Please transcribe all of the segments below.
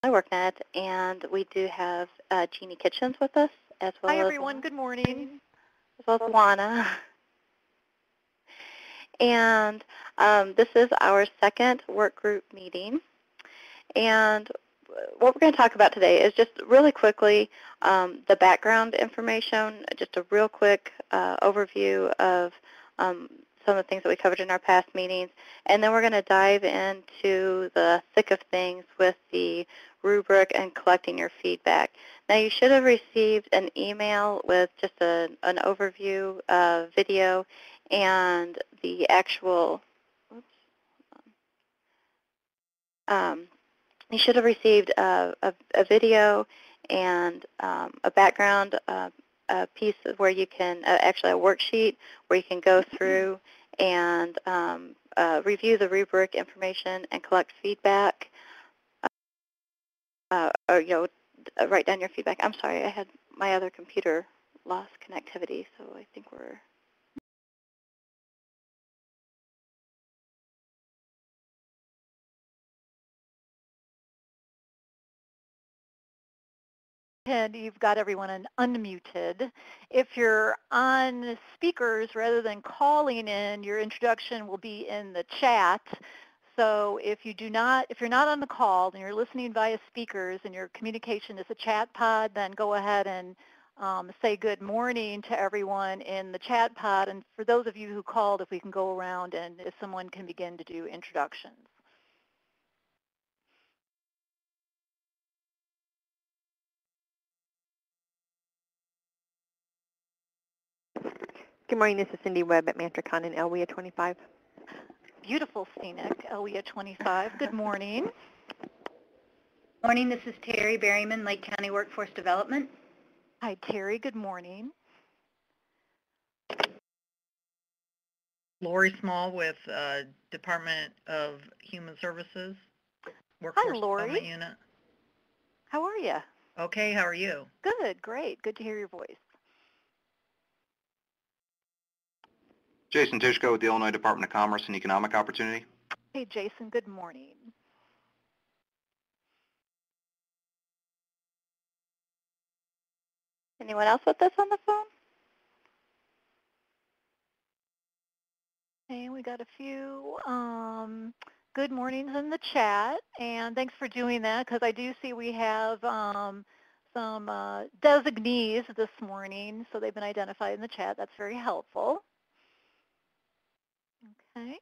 Worknet, and we do have Jeannie Kitchens with us, as well Hi, as everyone. Good morning. as well as Juana. And this is our second work group meeting. And what we're going to talk about today is just really quickly the background information, just a real quick overview of some of the things that we covered in our past meetings. And then we're going to dive into the thick of things with the rubric and collecting your feedback. Now, you should have received an email with just an overview video and the actual, you should have received a video and a background a piece where you can, actually a worksheet where you can go through and review the rubric information and collect feedback, or write down your feedback. I'm sorry, I had my other computer lost connectivity, so I think we're... And you've got everyone unmuted. If you're on speakers rather than calling in, your introduction will be in the chat. So if you're not on the call and you're listening via speakers and your communication is a chat pod, then go ahead and say good morning to everyone in the chat pod. And for those of you who called, if we can go around and if someone can begin to do introductions. Good morning, this is Cindy Webb at Mantricon in Elwea 25. Beautiful scenic, Elwea 25. Good morning. Morning, this is Terry Berryman, Lake County Workforce Development. Hi, Terry. Good morning. Lori Small with Department of Human Services, Workforce Development Unit. How are you? Okay, how are you? Good, great. Good to hear your voice. Jason Tishko with the Illinois Department of Commerce and Economic Opportunity. Hey, Jason. Good morning. Anyone else with us on the phone? Okay, we got a few good mornings in the chat, and thanks for doing that, because I do see we have some designees this morning, so they've been identified in the chat. That's very helpful. Okay.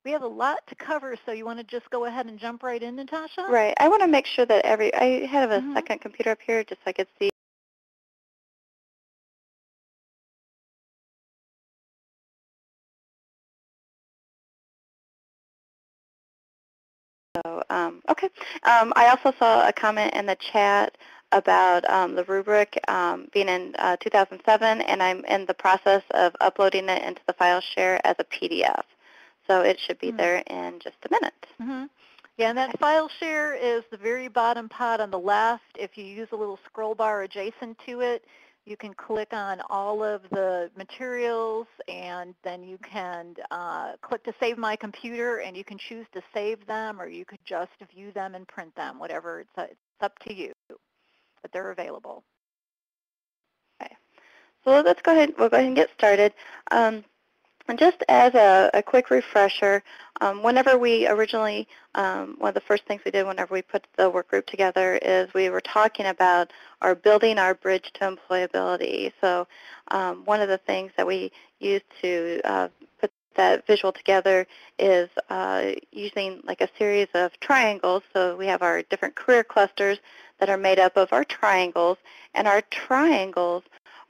We have a lot to cover, so you want to just go ahead and jump right in, Natasha? Right. I want to make sure that I have a second computer up here just so I could see. So, okay. I also saw a comment in the chat about the rubric being in 2007, and I'm in the process of uploading it into the file share as a PDF. So it should be there in just a minute. Yeah, and that file share is the very bottom pod on the left. If you use a little scroll bar adjacent to it, you can click on all of the materials, and then you can click to save my computer, and you can choose to save them, or you could just view them and print them, whatever. It's up to you, but they're available. Okay, so let's go ahead. We'll go ahead and get started. And just as a quick refresher, whenever we originally, one of the first things we did whenever we put the work group together is we were talking about building our bridge to employability. So one of the things that we used to put that visual together is using like a series of triangles. So we have our different career clusters that are made up of our triangles, and our triangles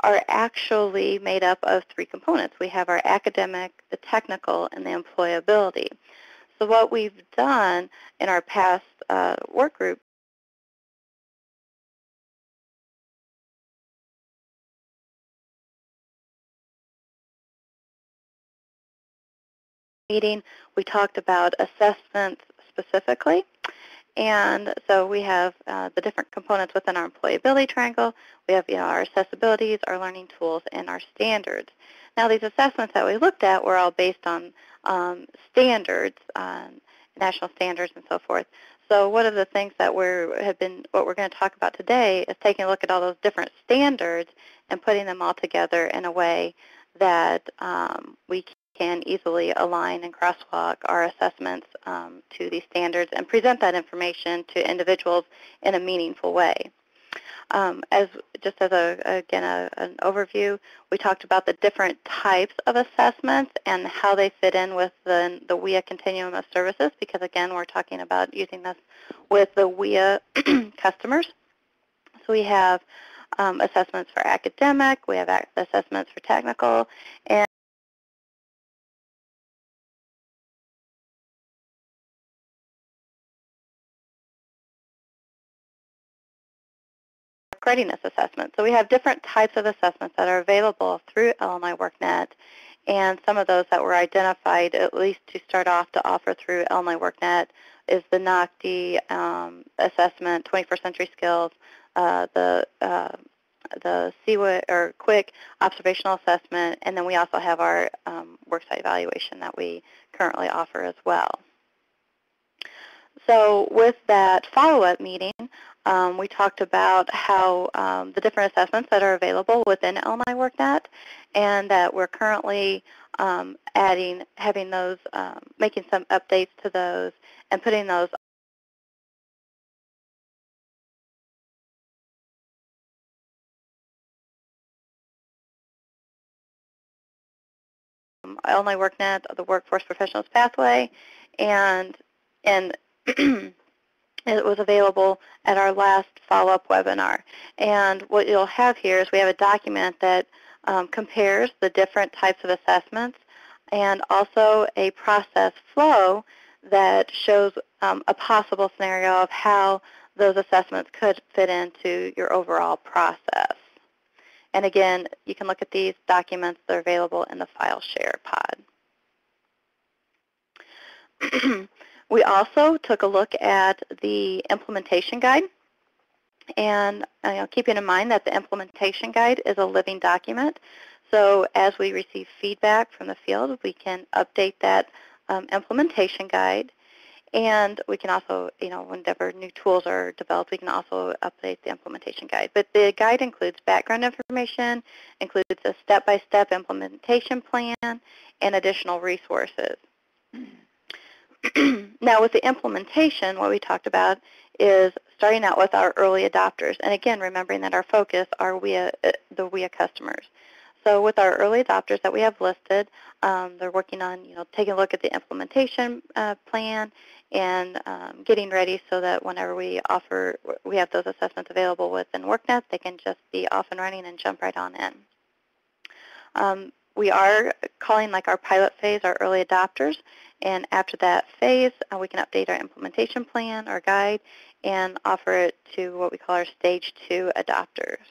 are actually made up of three components. We have our academic, the technical, and the employability. So what we've done in our past work group meeting, we talked about assessments specifically. And so we have the different components within our employability triangle. We have our accessibilities, our learning tools, and our standards. Now these assessments that we looked at were all based on standards, national standards and so forth. So one of the things that what we're going to talk about today is taking a look at all those different standards and putting them all together in a way that we can easily align and crosswalk our assessments to these standards and present that information to individuals in a meaningful way. Just as an overview, we talked about the different types of assessments and how they fit in with the WIA continuum of services, because again, we're talking about using this with the WIA customers. So we have assessments for academic, we have assessments for technical, and readiness assessment. So we have different types of assessments that are available through Illinois Worknet, and some of those that were identified, at least to start off, to offer through Illinois Worknet is the NOCD assessment, 21st Century Skills, the CWA, or Quick Observational Assessment, and then we also have our worksite evaluation that we currently offer as well. So with that follow-up meeting, we talked about how the different assessments that are available within Illinois Worknet, and that we're currently having those, making some updates to those, and putting those Illinois Worknet, the Workforce Professionals Pathway, and it was available at our last follow-up webinar. And what you'll have here is we have a document that compares the different types of assessments, and also a process flow that shows a possible scenario of how those assessments could fit into your overall process. And again, you can look at these documents. They're available in the file share pod. We also took a look at the implementation guide, and keeping in mind that the implementation guide is a living document. So as we receive feedback from the field, we can update that implementation guide, and we can also, whenever new tools are developed, we can also update the implementation guide. But the guide includes background information, includes a step-by-step implementation plan, and additional resources. Now with the implementation, what we talked about is starting out with our early adopters. And again, remembering that our focus are the WIA customers. So with our early adopters that we have listed, they're working on taking a look at the implementation plan and getting ready so that whenever we have those assessments available within Worknet, they can just be off and running and jump right on in. We are calling our pilot phase our early adopters, and after that phase, we can update our implementation plan, our guide, and offer it to what we call our stage 2 adopters.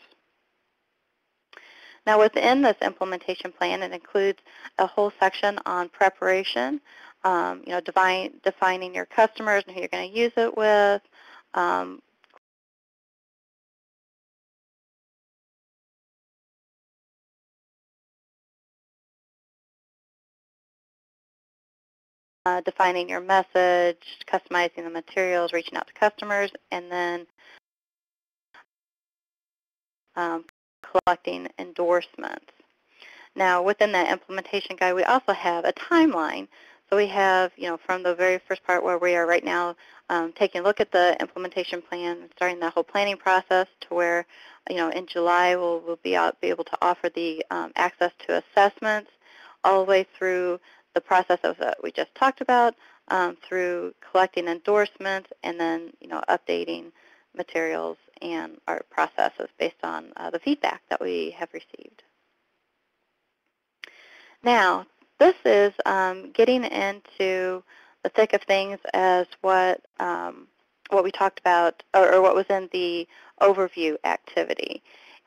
Now within this implementation plan, it includes a whole section on preparation, defining your customers and who you're going to use it with, defining your message, customizing the materials, reaching out to customers, and then collecting endorsements. Now, within that implementation guide, we also have a timeline. So we have, from the very first part where we are right now, taking a look at the implementation plan and starting that whole planning process to where, in July we'll be able to offer the access to assessments, all the way through the process that we just talked about, through collecting endorsements, and then updating materials and our processes based on the feedback that we have received. Now, this is getting into the thick of things as what we talked about, or what was in the overview activity.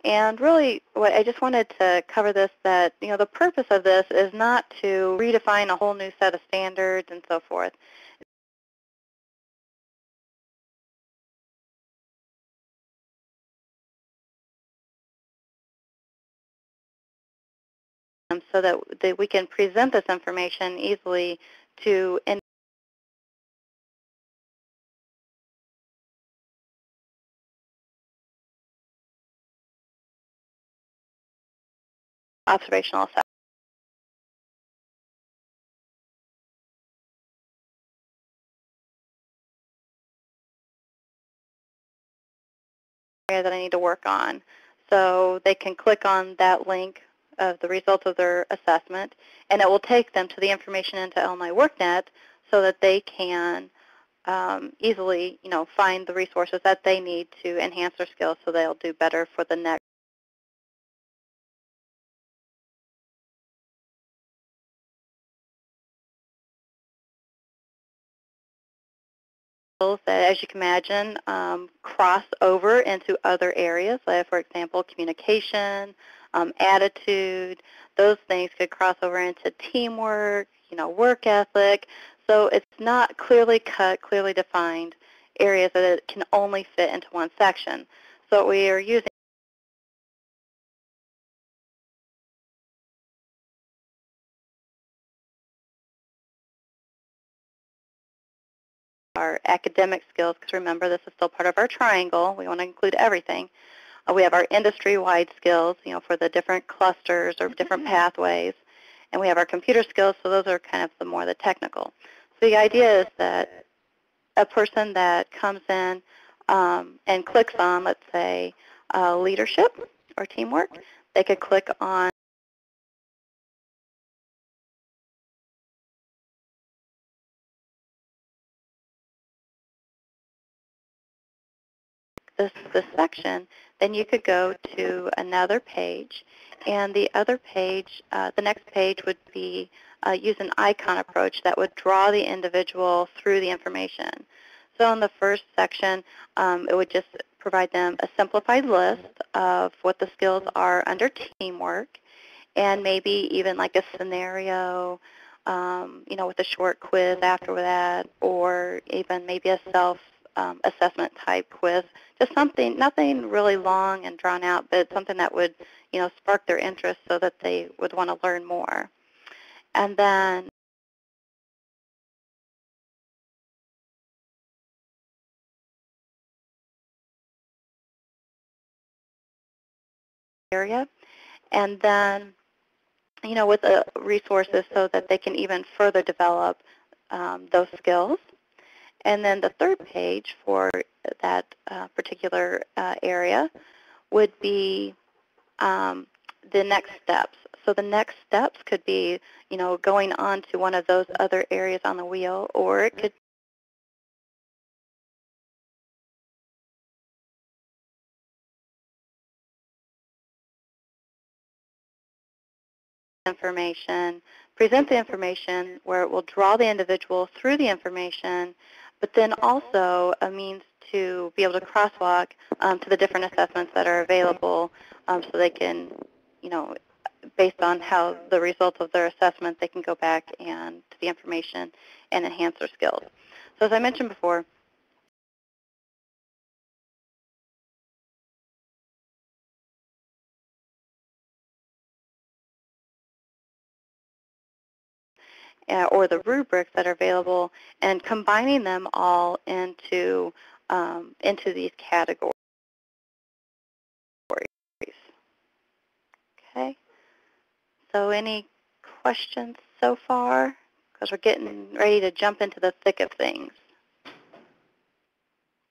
And really, what I just wanted to cover this, that the purpose of this is not to redefine a whole new set of standards and so forth. So that we can present this information easily to observational assessment. Area that I need to work on. So they can click on that link of the results of their assessment, and it will take them to the information into Illinois Worknet so that they can easily, find the resources that they need to enhance their skills so they'll do better for the next. That, as you can imagine, cross over into other areas, like, for example, communication, attitude. Those things could cross over into teamwork, work ethic. So it's not clearly cut, clearly defined areas that it can only fit into one section. So what we are using our academic skills, because remember, this is still part of our triangle. We want to include everything. We have our industry-wide skills, for the different clusters or different pathways. And we have our computer skills, so those are kind of the technical. So the idea is that a person that comes in and clicks on, let's say, leadership or teamwork, they could click on this section, then you could go to another page, and the other page, the next page would be use an icon approach that would draw the individual through the information. So in the first section, it would just provide them a simplified list of what the skills are under teamwork, and maybe even like a scenario, with a short quiz after that, or even maybe a self-assessment type quiz. Just something, nothing really long and drawn out, but something that would, spark their interest so that they would want to learn more. And then area, and then, with the resources so that they can even further develop those skills. And then the third page for that particular area would be the next steps. So the next steps could be, going on to one of those other areas on the wheel, or it could information, present the information where it will draw the individual through the information, but then also a means to be able to crosswalk to the different assessments that are available so they can, based on how the results of their assessment, they can go back and to the information and enhance their skills. So as I mentioned before, or the rubrics that are available, and combining them all into these categories. Okay. So any questions so far? Because we're getting ready to jump into the thick of things.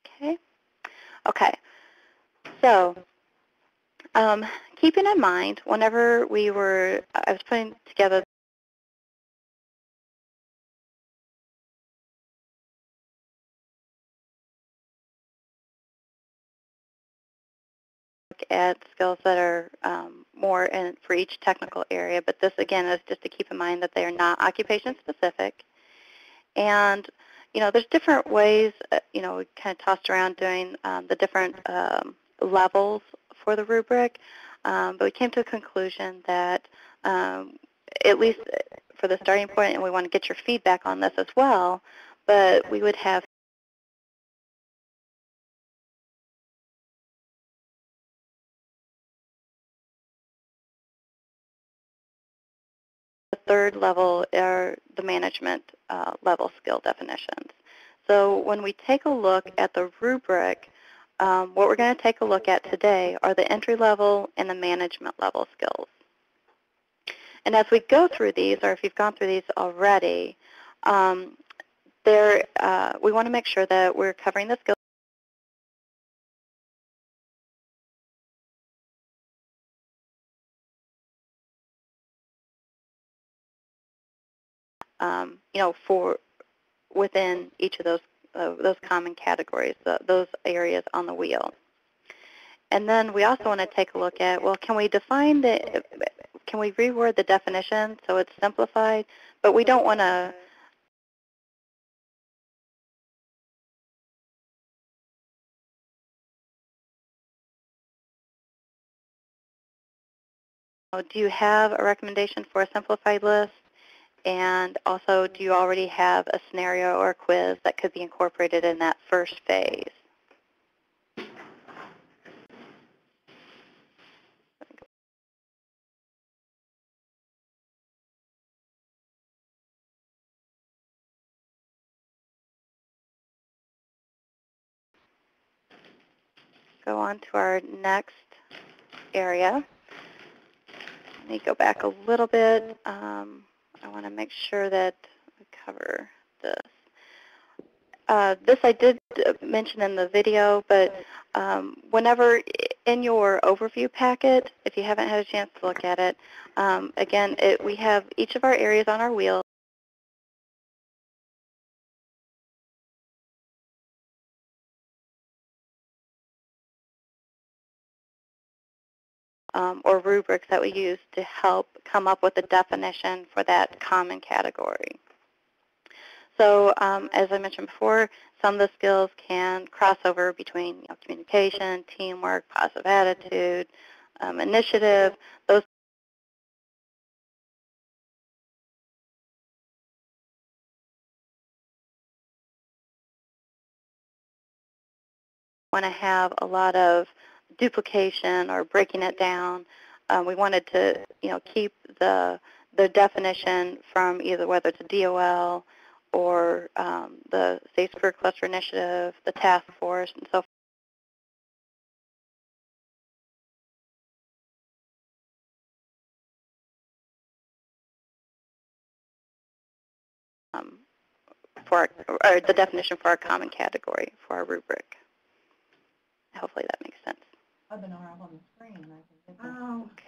Okay. Okay. So keeping in mind, whenever I was putting together at skills that are more for each technical area, but this again is just to keep in mind that they are not occupation specific. And there's different ways, we kind of tossed around doing the different levels for the rubric, but we came to a conclusion that at least for the starting point, and we want to get your feedback on this as well, but we would have the third level are the management level skill definitions. So when we take a look at the rubric, what we're going to take a look at today are the entry level and the management level skills. And as we go through these, or if you've gone through these already, we want to make sure that we're covering the skills. For within each of those common categories, those areas on the wheel. And then we also want to take a look at, well, can we reword the definition so it's simplified, but we don't want to do you have a recommendation for a simplified list? And also, do you already have a scenario or a quiz that could be incorporated in that first phase? Go on to our next area. Let me go back a little bit. I want to make sure that we cover this. This I did mention in the video, but whenever in your overview packet, if you haven't had a chance to look at it, again, we have each of our areas on our wheel. Or rubrics that we use to help come up with a definition for that common category. So as I mentioned before, some of the skills can cross over between communication, teamwork, positive attitude, initiative. Those want to have a lot of duplication or breaking it down. We wanted to keep the definition from either whether it's a DOL or the Safe Career Cluster Initiative, the task force, and so forth, or the definition for our common category for our rubric. Hopefully that makes sense. Webinar up on the screen.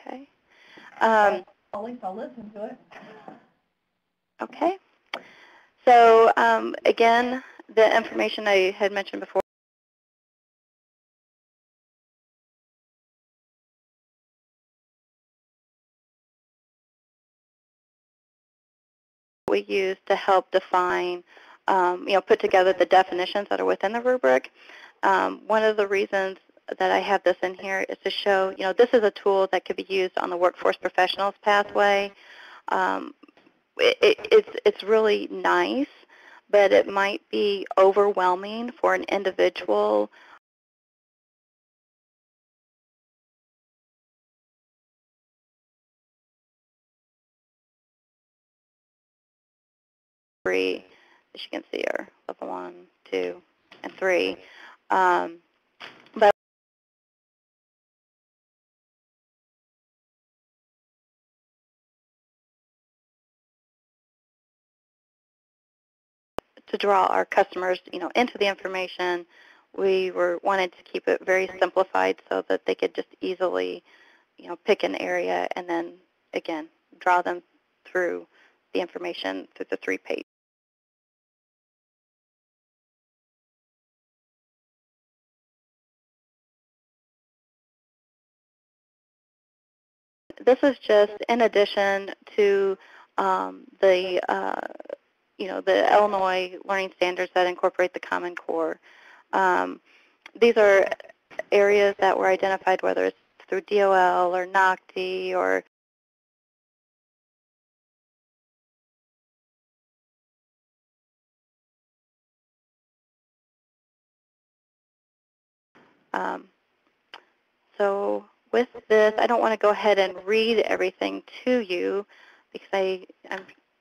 Okay. At least I'll listen to it. Okay. So again, the information I had mentioned before, we use to help define, put together the definitions that are within the rubric. One of the reasons that I have this in here is to show, this is a tool that could be used on the workforce professionals pathway. It's really nice, but it might be overwhelming for an individual. As you can see, are level 1, 2, and 3. But to draw our customers, into the information, we wanted to keep it very simplified so that they could just easily, pick an area and then, again, draw them through the information through the 3 pages. This is just in addition to the Illinois learning standards that incorporate the Common Core. These are areas that were identified, whether it's through DOL or NOCTI or so with this, I don't want to go ahead and read everything to you because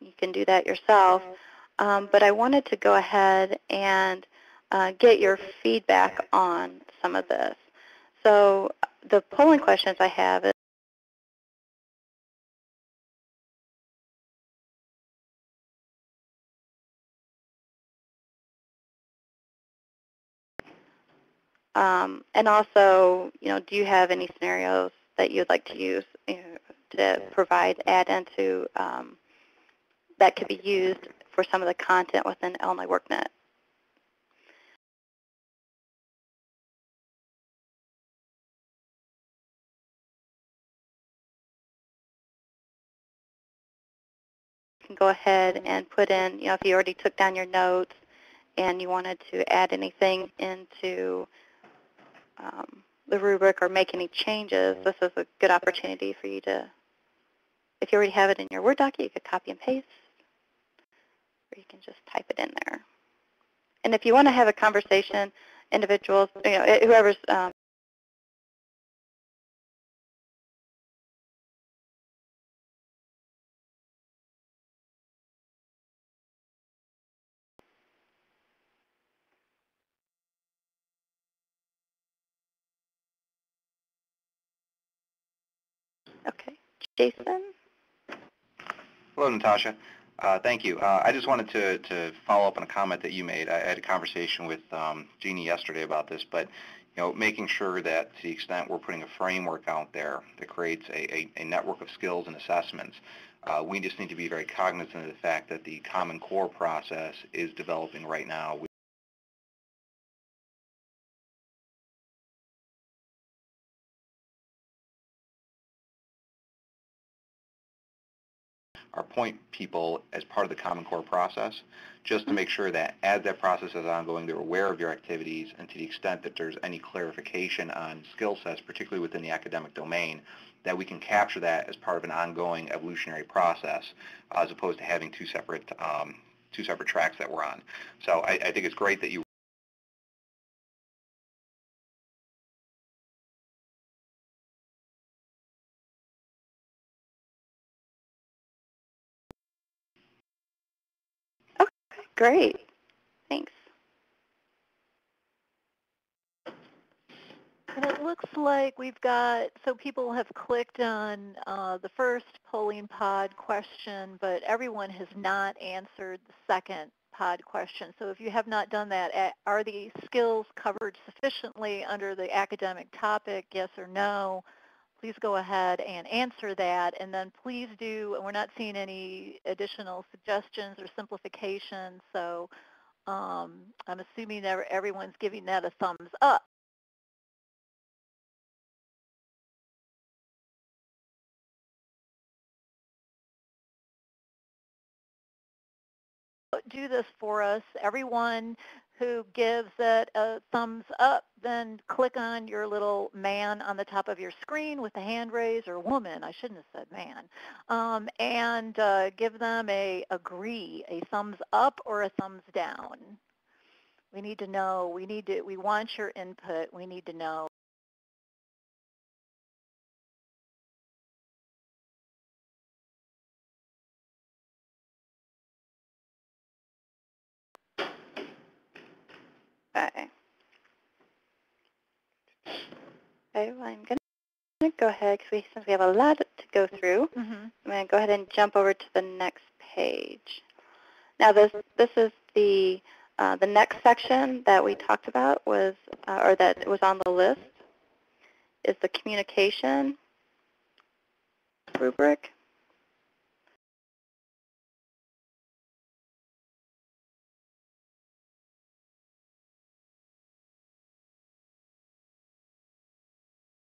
you can do that yourself. But I wanted to go ahead and get your feedback on some of this. So the polling questions I have is, And also, do you have any scenarios that you'd like to use to provide add-in to that could be used for some of the content within Illinois Worknet? You can go ahead and put in, if you already took down your notes and you wanted to add anything into the rubric or make any changes, this is a good opportunity for you to, if you already have it in your Word document, you could copy and paste, or you can just type it in there. And if you want to have a conversation, individuals, whoever's okay, Jason? Hello, Natasha. Thank you. I just wanted to follow up on a comment that you made. I had a conversation with Jeannie yesterday about this, but making sure that to the extent we're putting a framework out there that creates a network of skills and assessments, we just need to be very cognizant of the fact that the Common Core process is developing right now. Our point people as part of the Common Core process, just to make sure that as that process is ongoing, they're aware of your activities, and to the extent that there's any clarification on skill sets, particularly within the academic domain, that we can capture that as part of an ongoing evolutionary process, as opposed to having two separate tracks that we're on. So I think it's great that you Okay, great. Thanks. And it looks like we've got, so people have clicked on the first polling pod question, but everyone has not answered the second pod question. So if you have not done that, are the skills covered sufficiently under the academic topic, yes or no? Please go ahead and answer that. And then please do, we're not seeing any additional suggestions or simplifications, so I'm assuming that everyone's giving that a thumbs up. Do this for us. Everyone who gives it a thumbs up, then click on your little man on the top of your screen with the hand raise, or woman, I shouldn't have said man, and give them a agree, a thumbs up or a thumbs down. We need to know, we want your input, we need to know. Okay. Okay, well, I'm going to go ahead, because since we have a lot to go through, I'm going to go ahead and jump over to the next page. Now, this is the next section that we talked about was, or that was on the list, is the communication rubric.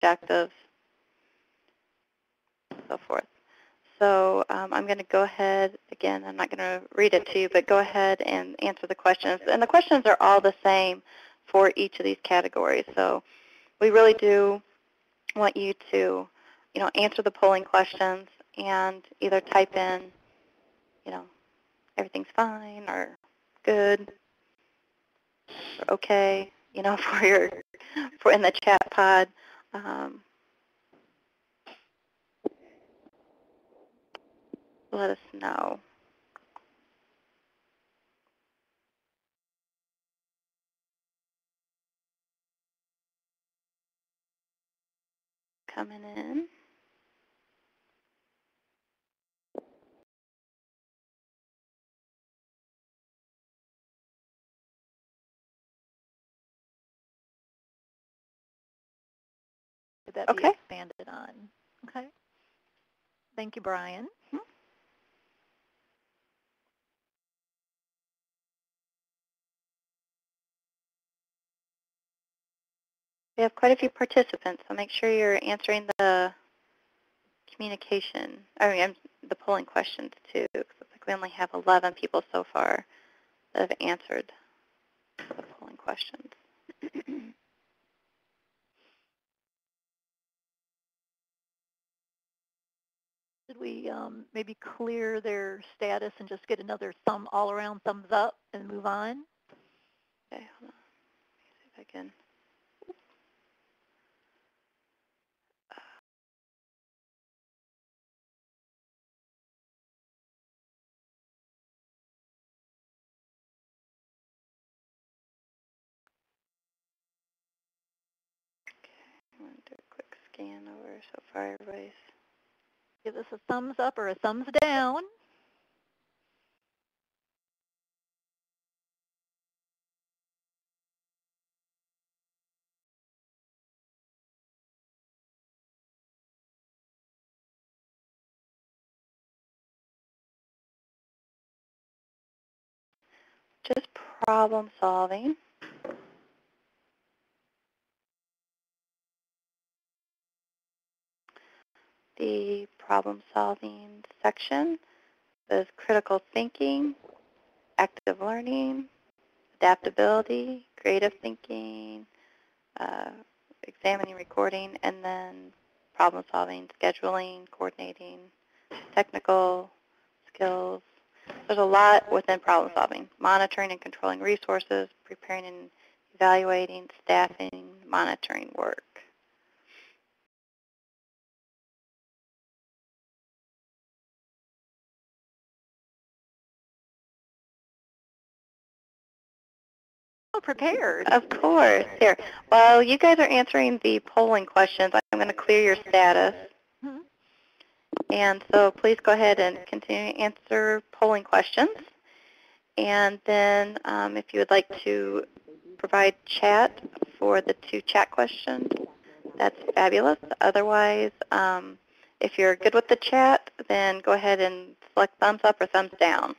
Objectives, so forth. So I'm going to go ahead, again, I'm not going to read it to you, but go ahead and answer the questions. And the questions are all the same for each of these categories. So we really do want you to, answer the polling questions and either type in, everything's fine or good or okay, for in the chat pod. Let us know. Coming in. Could that be Okay. expanded on? Okay. Thank you, Brian. We have quite a few participants, so make sure you're answering the the polling questions too. Because it looks like we only have 11 people so far that have answered the polling questions. Should we maybe clear their status and just get another all-around thumbs up and move on? Okay, hold on. Let me see if I can. I'm going to do a quick scan over so far everybody's. Give us a thumbs up or a thumbs down. Just problem solving. The problem solving section is critical thinking, active learning, adaptability, creative thinking, examining, recording, and then problem solving, scheduling, coordinating, technical skills. There's a lot within problem solving. Monitoring and controlling resources, preparing and evaluating, staffing, monitoring work. Oh, prepared. Of course. Here, while you guys are answering the polling questions, I'm going to clear your status. Mm-hmm. And so please go ahead and continue to answer polling questions. And then if you would like to provide chat for the 2 chat questions, that's fabulous. Otherwise, if you're good with the chat, then go ahead and select thumbs up or thumbs down.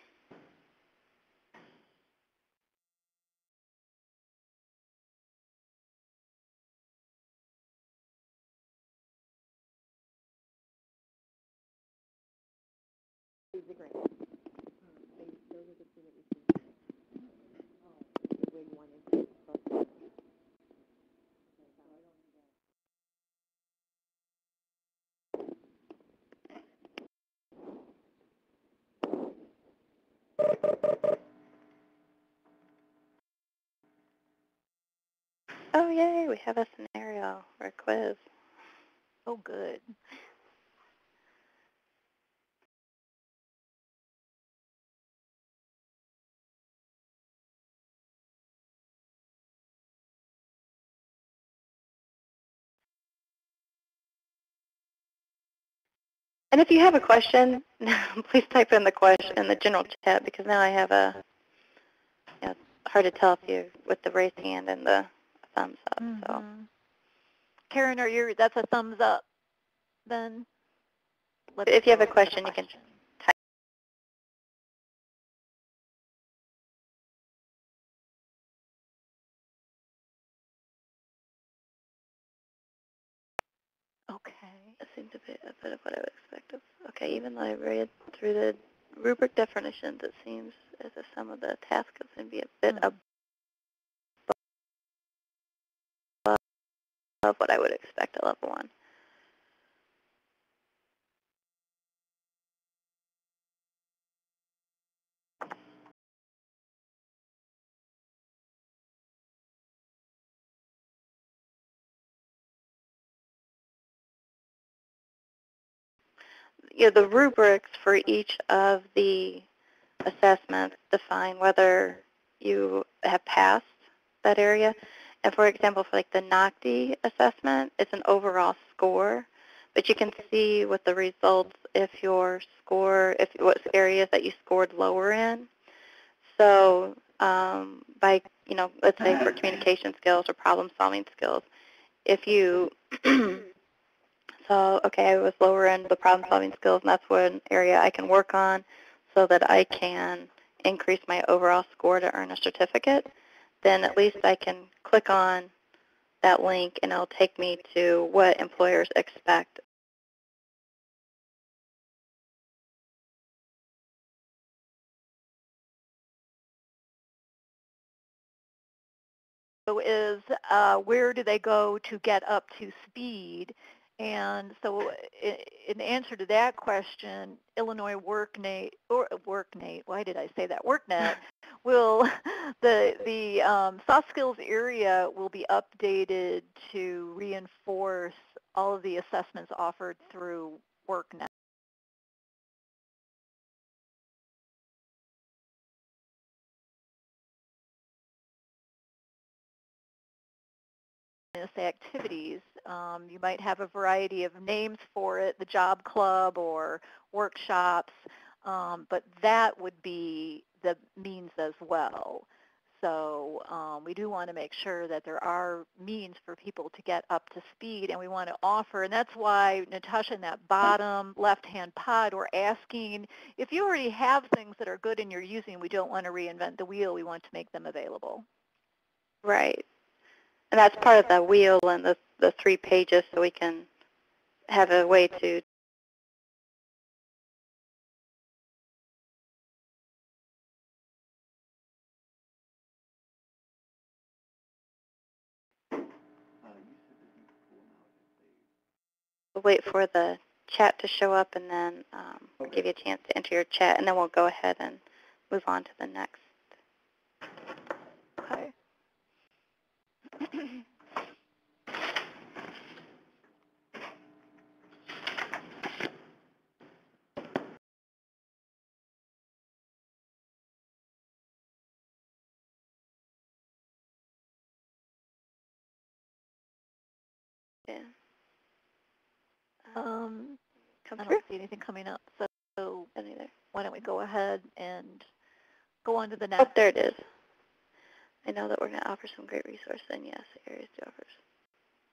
Oh, yay, we have a scenario or a quiz. Oh, good. And if you have a question, please type in the question in the general chat, because now I have it's hard to tell if you with the raised hand and the thumbs up. Mm-hmm. So Karen, that's a thumbs up then? if you have a question, you can type. Okay. That seems a bit of what I would expect of. Okay, even though I read through the rubric definitions, it seems as if some of the tasks is going to be a bit above what I would expect at level 1. The rubrics for each of the assessments define whether you have passed that area. And for example, for like the NOCD assessment, it's an overall score, but you can see with the results if what areas that you scored lower in. So by, let's say for communication skills or problem-solving skills, if you saw, okay, I was lower in the problem-solving skills, and that's one area I can work on so that I can increase my overall score to earn a certificate, then at least I can click on that link, and it'll take me to what employers expect. So is where do they go to get up to speed? And so in answer to that question, Illinois Worknet, why did I say that? Worknet will, the soft skills area will be updated to reinforce all of the assessments offered through Worknet. Activities. You might have a variety of names for it, the job club or workshops, but that would be the means as well. So we do want to make sure that there are means for people to get up to speed, and we want to offer, and that's why, Natasha, in that bottom left-hand pod, we're asking if you already have things that are good and you're using, we don't want to reinvent the wheel, we want to make them available. Right. And that's part of the wheel and the 3 pages, so we can have a way to wait for the chat to show up, and then give you a chance to enter your chat, and then we'll go ahead and move on to the next. Okay. Yeah. I don't see anything coming up, so why don't we go ahead and go on to the next. Oh, there it is. I know that we're going to offer some great resources, and yes, areas to offer.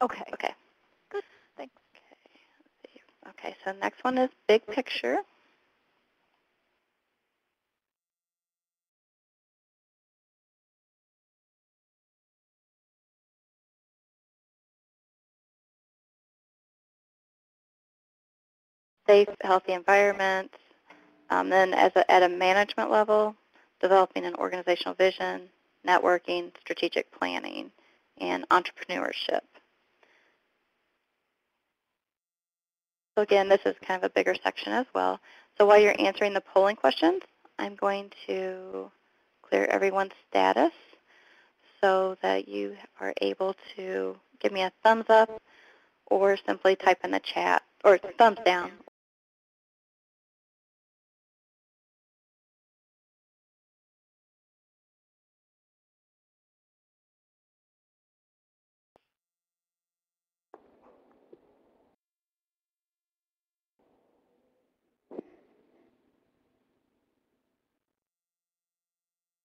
Okay. Okay. Good. Thanks. Okay. Let's see. Okay, so next one is big picture. Safe, healthy environments. Then at a management level, developing an organizational vision, networking, strategic planning, and entrepreneurship. So again, this is kind of a bigger section as well. So while you're answering the polling questions, I'm going to clear everyone's status so that you are able to give me a thumbs up or simply type in the chat, or thumbs down.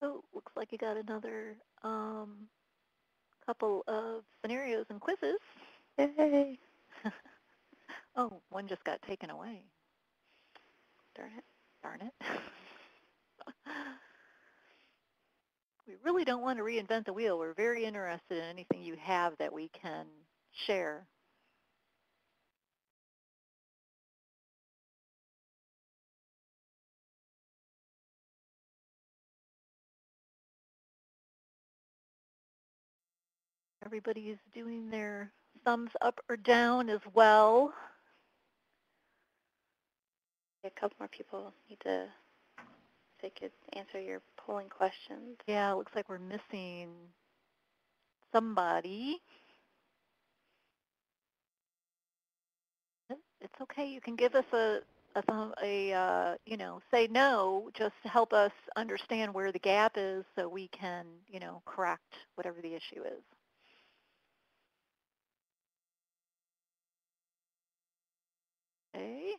So looks like you got another couple of scenarios and quizzes. Yay. Oh, one just got taken away. Darn it. Darn it. We really don't want to reinvent the wheel. We're very interested in anything you have that we can share. Everybody's doing their thumbs up or down as well. A couple more people need to, if they could answer your polling questions. Yeah, it looks like we're missing somebody. It's okay. You can give us say no, just to help us understand where the gap is so we can, correct whatever the issue is. Okay.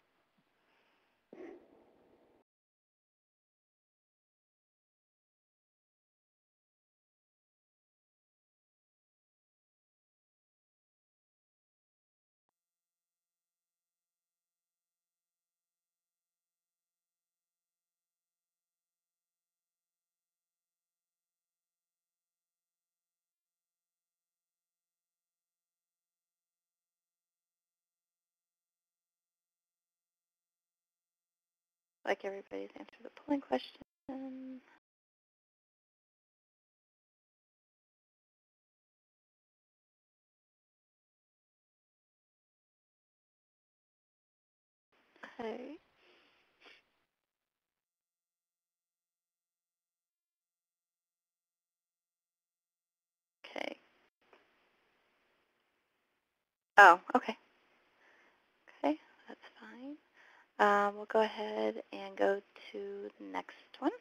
like everybody's answered the polling question. Okay. Okay. Oh, okay. Okay, that's fine. We'll go ahead and go to the next one.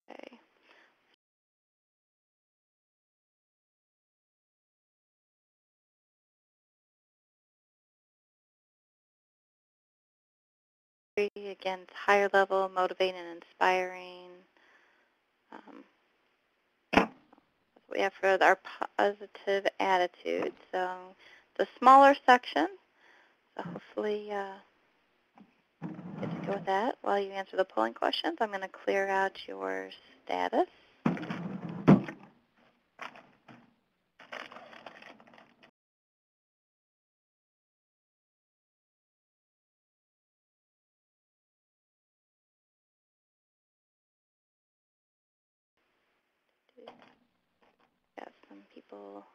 Okay. Again, it's higher level, motivating and inspiring. We have for our positive attitude. So the smaller section. So hopefully get to go with that. While you answer the polling questions, I'm going to clear out your status. Got some people.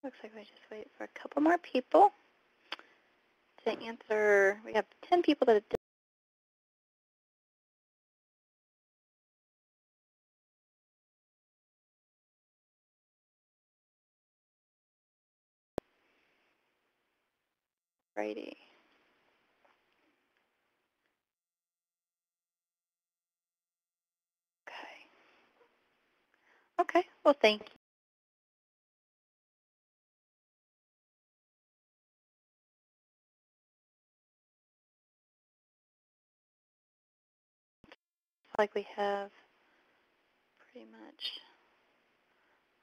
Looks like we just wait for a couple more people to answer. We have 10 people that did righty. Okay. Okay. Well, thank you. Like we have pretty much.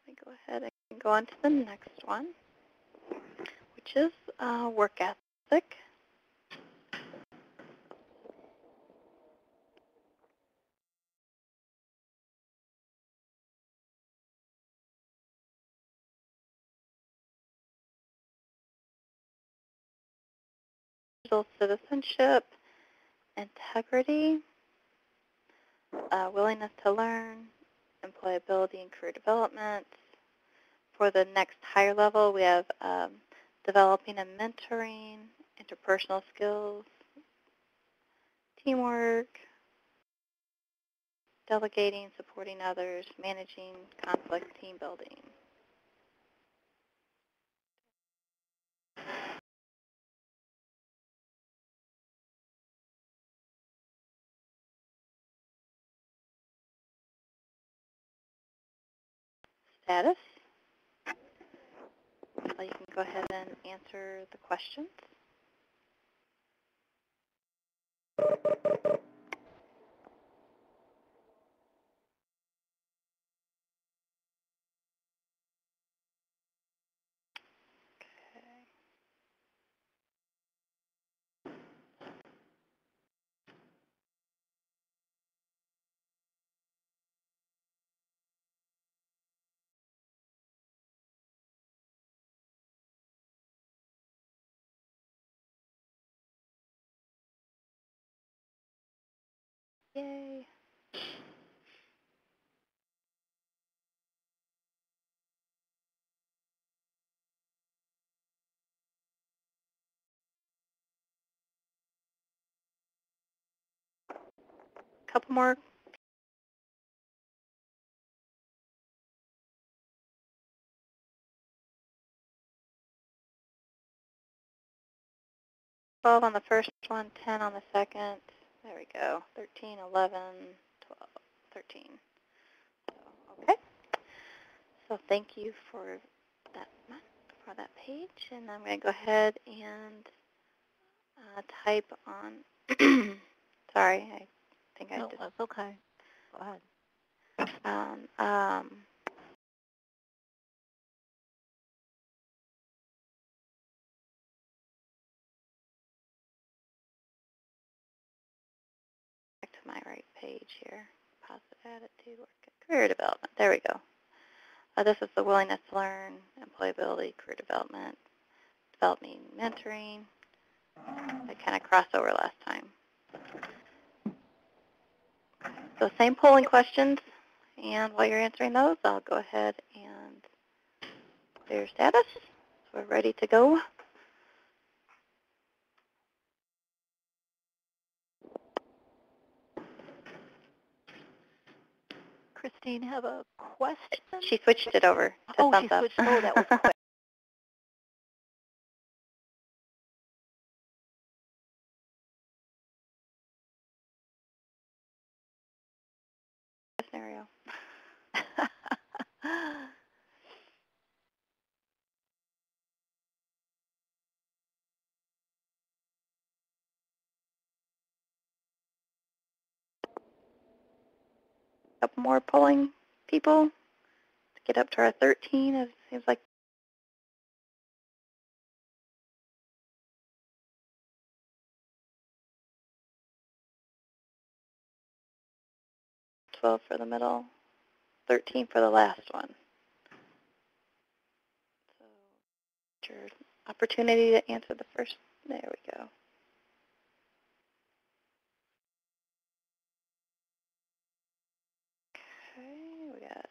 Let me go ahead and go on to the next one, which is work ethic. Citizenship, integrity, willingness to learn, employability and career development. For the next higher level, we have developing and mentoring, interpersonal skills, teamwork, delegating, supporting others, managing conflict, team building. Status. So you can go ahead and answer the questions. Yay. A couple more. $12 on the first one, 10 on the second. There we go. 13, 11, 12, 13. So, okay. So thank you for that page, and I'm going to go ahead and type on. Sorry, I think I No, just. that's okay. Go ahead. down. Back to my right page here. Positive attitude, work, career development. There we go. This is the willingness to learn, employability, career development, developing, mentoring. That kind of crossed over last time. So same polling questions, and while you're answering those, I'll go ahead and clear status. So we're ready to go. Christine, have a question? She switched it over to thumbs she up. switched. Oh, that was quick. Scenario. Couple more polling people to get up to our 13. It seems like $12 for the middle, 13 for the last one. So your opportunity to answer the first. There we go. Okay, we got.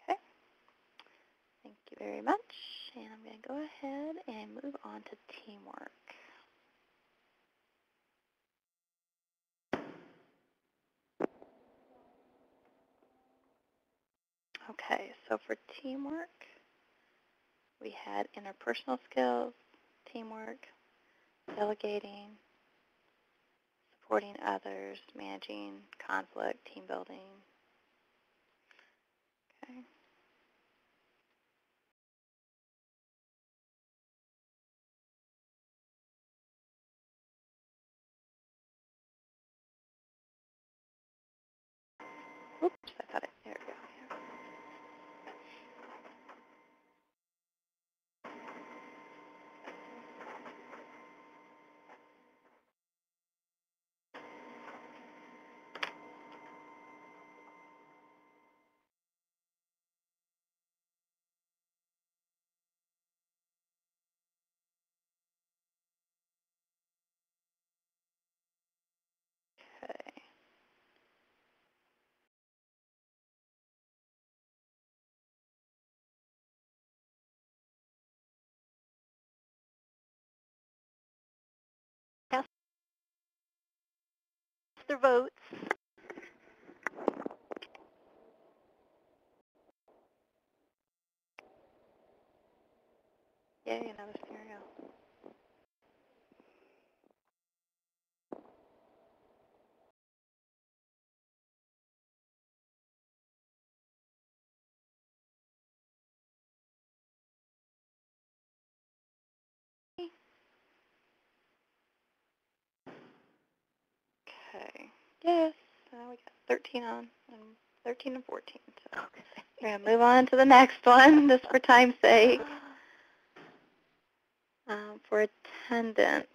Okay. Thank you very much. And I'm going to go ahead and move on to teamwork. Okay, so for teamwork, we had interpersonal skills, teamwork, delegating, supporting others, managing conflict, team building. Okay. Oops, I thought it, there we go. Okay. Cast their votes. Yay, another scenario. Okay. Yes, we got 13 on, and 13 and 14. So we're going to move on to the next one, just for time's sake. For attendance.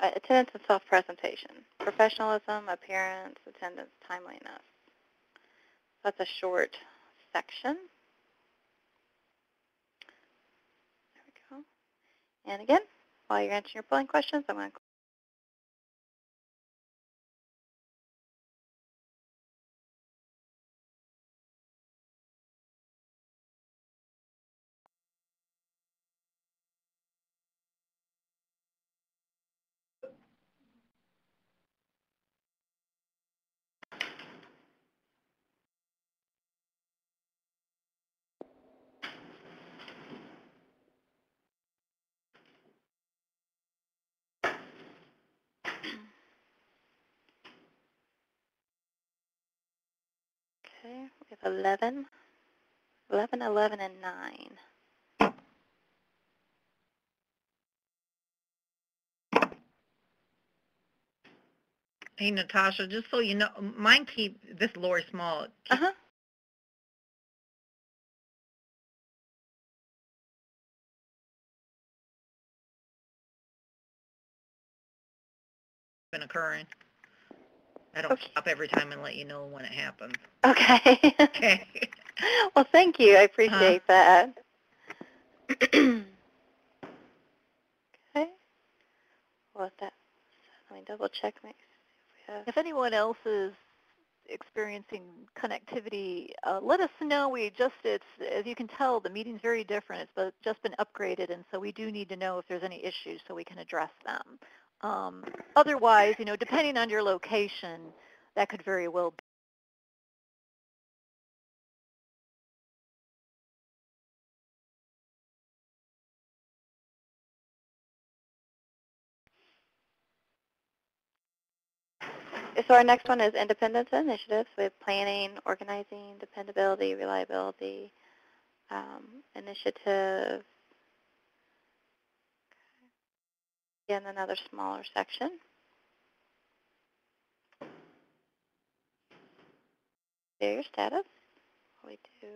Attendance and self-presentation. Professionalism, appearance, attendance, timeliness. That's a short section. There we go. And again, while you're answering your polling questions, I'm going to okay, we have 11 11, 11, and 9. Hey, Natasha, just so you know, mine this is Lori Small, Uh-huh. been occurring. I don't stop every time and let you know when it happens. Okay. Okay. Well, thank you. I appreciate that. Okay. Well, let me double check. If anyone else is experiencing connectivity, let us know. As you can tell, the meeting's very different. It's just been upgraded, and so we do need to know if there's any issues so we can address them. Otherwise, depending on your location, that could very well be. So our next one is independence initiatives. We have planning, organizing, dependability, reliability, initiative, and another smaller section. Failure status. We do.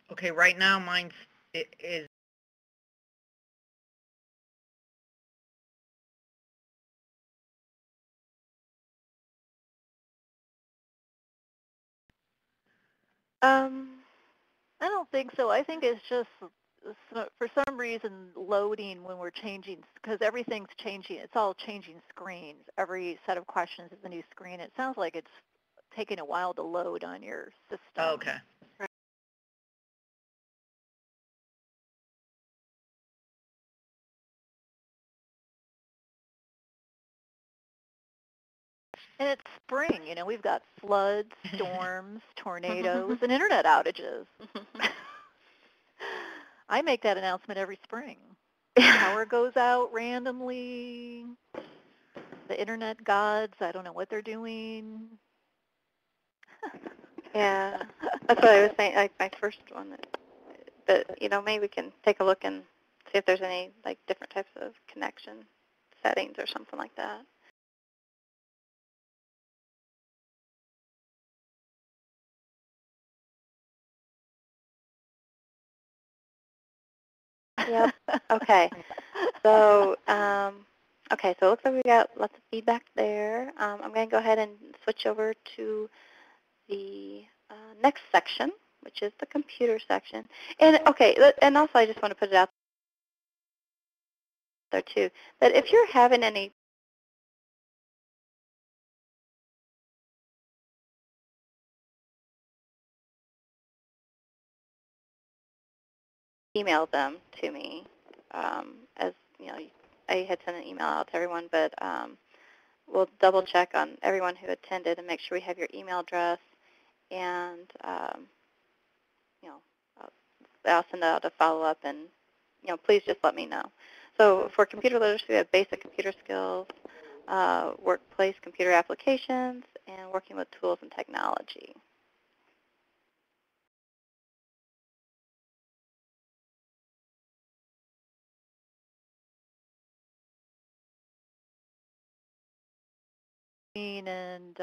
Okay, right now mine is I don't think so. I think it's just for some reason loading when we're changing, because everything's changing. It's all changing screens. Every set of questions is a new screen. It sounds like it's taking a while to load on your system. okay. And it's spring. We've got floods, storms, tornadoes, and internet outages. I make that announcement every spring. Power goes out randomly. The internet gods, I don't know what they're doing. Yeah, that's what I was saying. Like my first one, but maybe we can take a look and see if there's any different types of connection settings or something like that. Yep. Okay. So, so it looks like we got lots of feedback there. I'm going to go ahead and switch over to the next section, which is the computer section. And and also I just want to put it out there too, that if you're having any email them to me, as I had sent an email out to everyone, but we'll double check on everyone who attended and make sure we have your email address, and I'll send out a follow-up, and please just let me know. So for computer literacy, we have basic computer skills, workplace computer applications, and working with tools and technology. And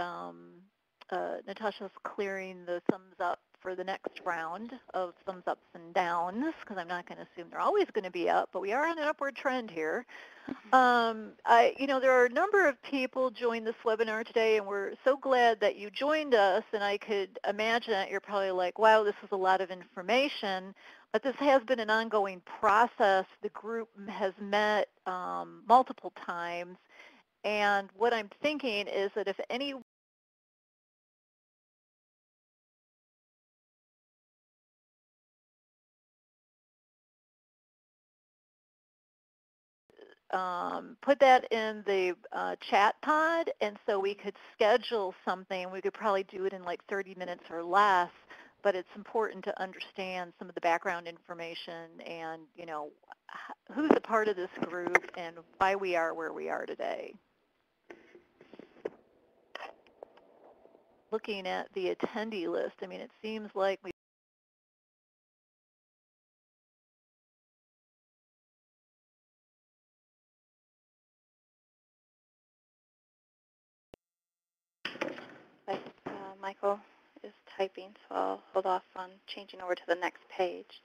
Natasha's clearing the thumbs up for the next round of thumbs ups and downs, because I'm not going to assume they're always going to be up, but we are on an upward trend here. There are a number of people joined this webinar today, and we're so glad that you joined us, and I could imagine that you're probably like, wow, this is a lot of information, but this has been an ongoing process. The group has met multiple times, and what I'm thinking is that if any put that in the chat pod, and so we could schedule something. We could probably do it in like 30 minutes or less, but it's important to understand some of the background information and, who's a part of this group and why we are where we are today. Looking at the attendee list, I mean, it seems like we Michael is typing, so I'll hold off on changing over to the next page.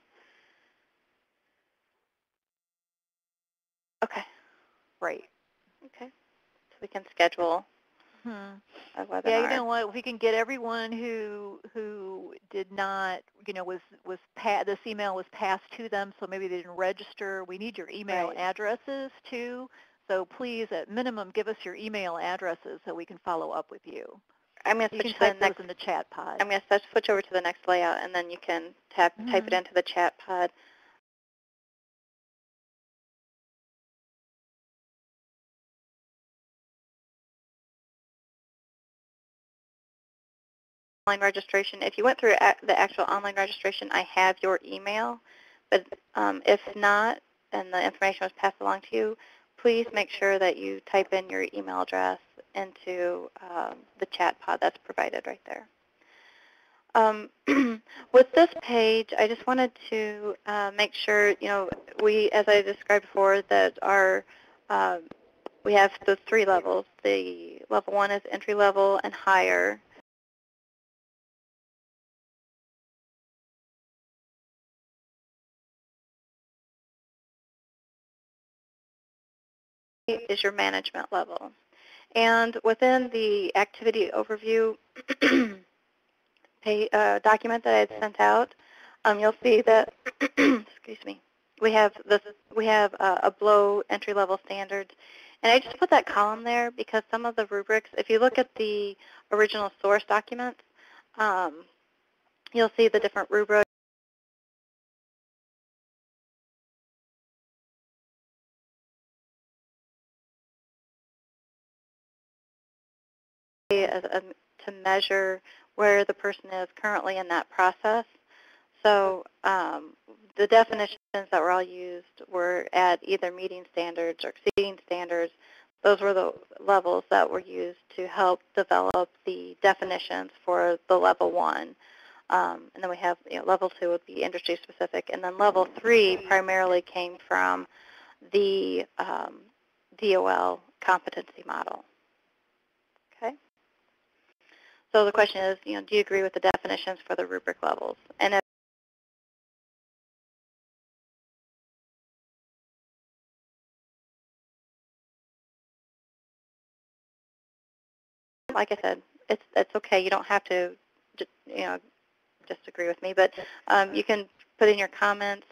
Okay. right. Okay. So we can schedule a webinar. Yeah, you know what? If we can get everyone who did not, this email was passed to them, so maybe they didn't register. We need your email addresses too. So please, at minimum, give us your email addresses so we can follow up with you. I'm going to You switch can to type the next. those in the chat pod. I'm going to switch over to the next layout, and then you can type it into the chat pod. Online registration. If you went through the actual online registration, I have your email. But if not, and the information was passed along to you, please make sure that you type in your email address into the chat pod that's provided right there. With this page, I just wanted to make sure, we, as I described before, that we have the 3 levels. The level 1 is entry level and higher. Is your management level. And within the activity overview document that I had sent out, you'll see that, excuse me, we have a below entry-level standards. And I just put that column there because some of the rubrics, if you look at the original source documents, you'll see the different rubrics. To measure where the person is currently in that process. So the definitions that were all used were at either meeting standards or exceeding standards. Those were the levels that were used to help develop the definitions for the level 1. And then we have, level 2 would be industry specific. And then level 3 primarily came from the DOL competency model. Okay. So the question is, do you agree with the definitions for the rubric levels? And if, like I said, it's okay. You don't have to, just agree with me, but you can put in your comments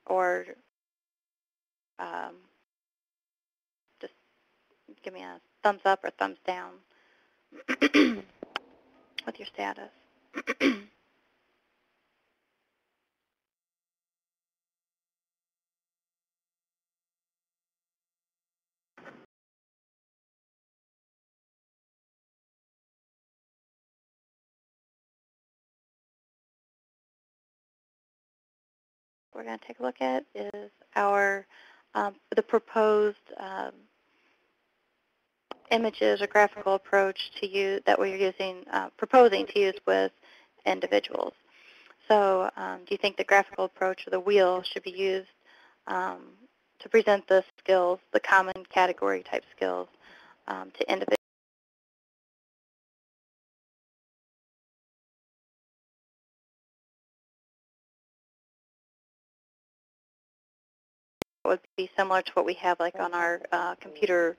or just give me a thumbs up or thumbs down with your status. What we're going to take a look at is the proposed images or graphical approach to use that we're proposing to use with individuals. So do you think the graphical approach or the wheel should be used to present the skills, the common category type skills to individuals? It would be similar to what we have like on our computer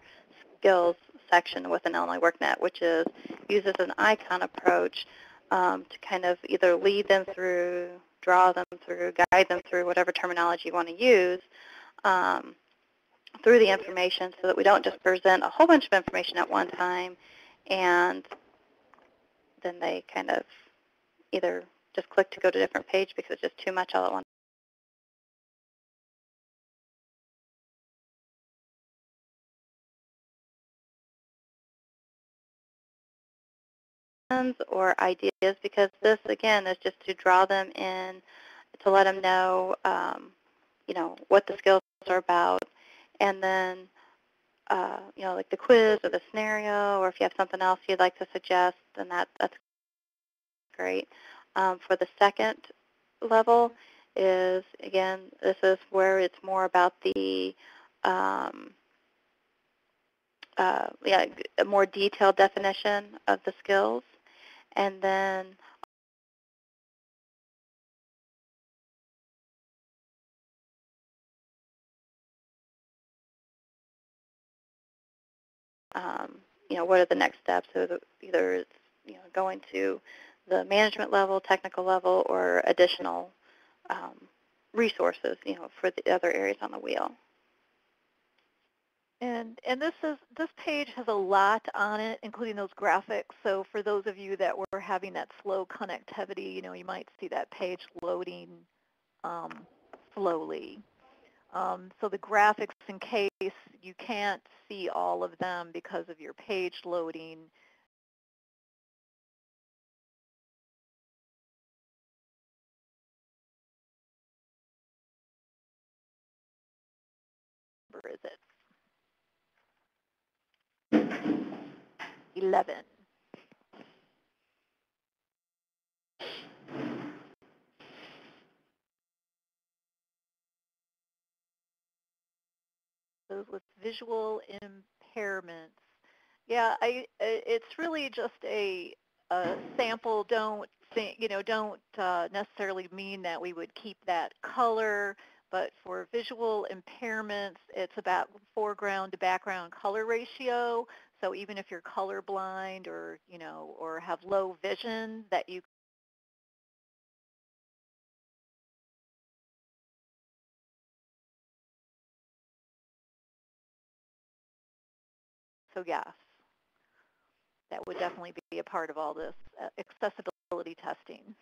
skills section within Illinois Worknet, which is uses an icon approach to kind of either lead them through, draw them through, guide them through, whatever terminology you want to use, through the information so that we don't just present a whole bunch of information at one time and then they kind of either just click to go to a different page because it's just too much all at once. Or ideas, because this, again, is just to draw them in, to let them know what the skills are about, and then like the quiz or the scenario, or if you have something else you'd like to suggest, then that's great. For the second level is, again, this is where it's more about the a more detailed definition of the skills. And then what are the next steps? So either it's going to the management level, technical level, or additional resources, for the other areas on the wheel. And this page has a lot on it, including those graphics. So for those of you that were having that slow connectivity, you might see that page loading slowly. So the graphics, in case you can't see all of them because of your page loading, where is it? 11. Those with visual impairments. Yeah, it's really just a sample. Don't necessarily mean that we would keep that color, but for visual impairments, it's about foreground to background color ratio. So even if you're colorblind or or have low vision, that you yes, that would definitely be a part of all this accessibility testing.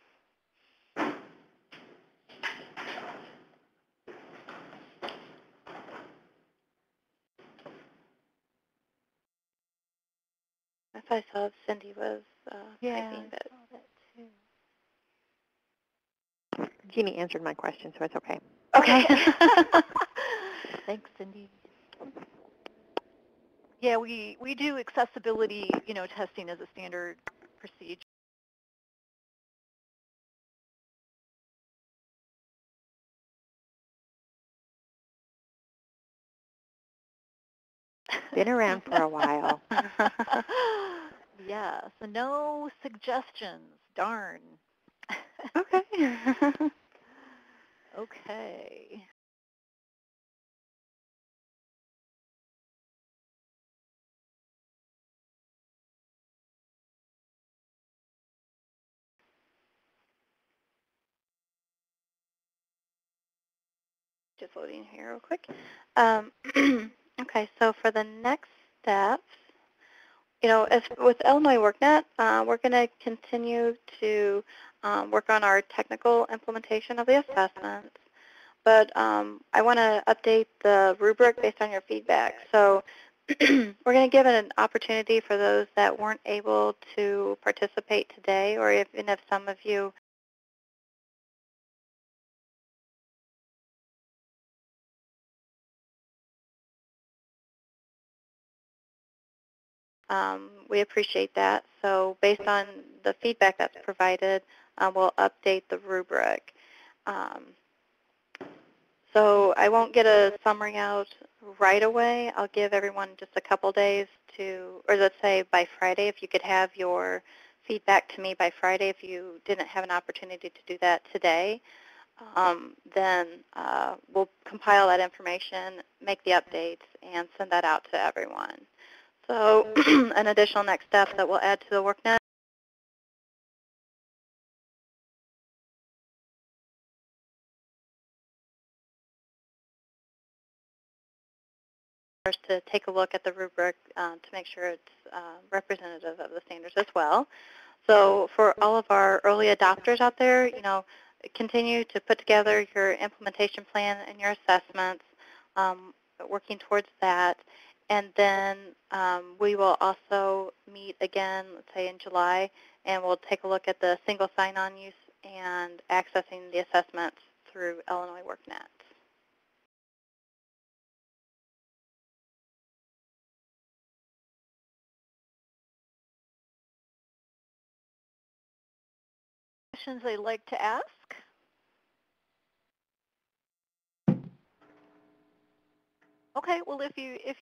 If I saw if Cindy was typing, but I saw that too. Jeannie answered my question, so it's okay. Okay. Thanks, Cindy. Yeah, we do accessibility, testing as a standard procedure. Been around for a while. Yeah, so no suggestions. Darn. Okay. Okay. Just loading here real quick. Okay, so for the next steps, as with Illinois Worknet, we're going to continue to work on our technical implementation of the assessments. But I want to update the rubric based on your feedback. So we're going to give it an opportunity for those that weren't able to participate today, or even if some of you we appreciate that. So based on the feedback that's provided, we'll update the rubric. So I won't get a summary out right away. I'll give everyone just a couple days to, or let's say by Friday, if you could have your feedback to me by Friday if you didn't have an opportunity to do that today. Then we'll compile that information, make the updates, and send that out to everyone. So an additional next step that we'll add to the Worknet is to take a look at the rubric to make sure it's representative of the standards as well. So for all of our early adopters out there, continue to put together your implementation plan and your assessments, working towards that. And then we will also meet again, let's say in July, and we'll take a look at the single sign-on use and accessing the assessments through Illinois Worknet. questions they'd like to ask? Okay, well, if